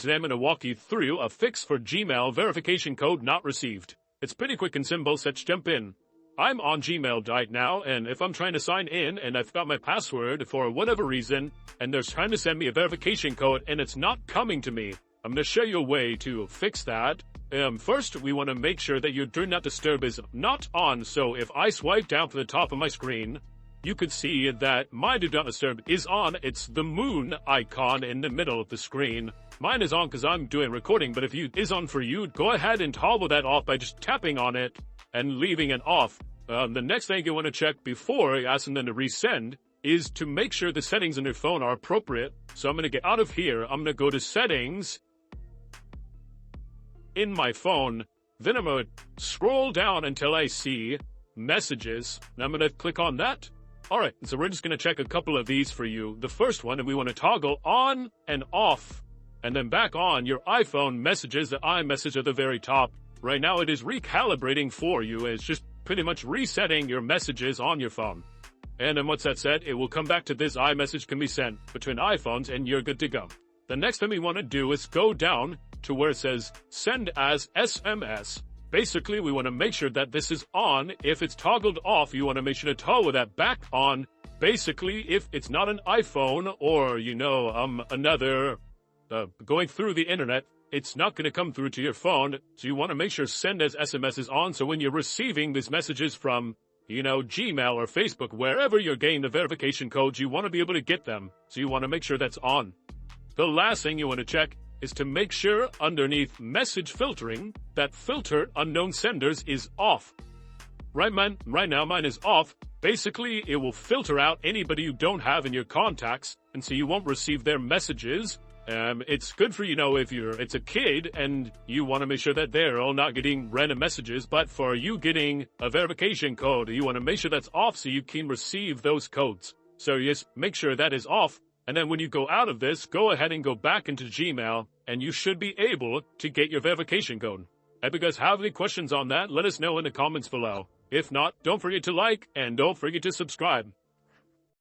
Today I'm going to walk you through a fix for Gmail verification code not received. It's pretty quick and simple, so let's jump in. I'm on Gmail right now, and if I'm trying to sign in and I've got my password for whatever reason, and they're trying to send me a verification code and it's not coming to me, I'm going to show you a way to fix that. First, we want to make sure that your Do Not Disturb is not on, so if I swipe down to the top of my screen, you could see that my Do Not Disturb is on. It's the moon icon in the middle of the screen. Mine is on because I'm doing recording, but if it is on for you, go ahead and toggle that off by just tapping on it and leaving it off. The next thing you want to check before asking them to resend is to make sure the settings on your phone are appropriate. So I'm going to get out of here. I'm going to go to settings in my phone. Then I'm going to scroll down until I see messages. And I'm going to click on that. Alright, so we're just going to check a couple of these for you. The first one, and we want to toggle on and off, and then back on your iPhone messages, the iMessage at the very top. Right now it is recalibrating for you. It's just pretty much resetting your messages on your phone. And then once that's set, it will come back to this iMessage can be sent between iPhones and you're good to go. The next thing we want to do is go down to where it says send as SMS. Basically, we want to make sure that this is on. If it's toggled off, you want to make sure to toggle that back on. Basically, if it's not an iPhone or, another going through the internet, it's not going to come through to your phone. So you want to make sure send as SMS is on. So when you're receiving these messages from, Gmail or Facebook, wherever you're getting the verification codes, you want to be able to get them. So you want to make sure that's on. The last thing you want to check is to make sure underneath message filtering that filter unknown senders is off. Right now mine is off. Basically, it will filter out anybody you don't have in your contacts, and so you won't receive their messages. It's good for, if it's a kid and you want to make sure that they're all not getting random messages, but for you getting a verification code, you want to make sure that's off so you can receive those codes. So just make sure that is off. And then when you go out of this, go ahead and go back into Gmail, and you should be able to get your verification code. If you guys have any questions on that, let us know in the comments below. If not, don't forget to like, and don't forget to subscribe.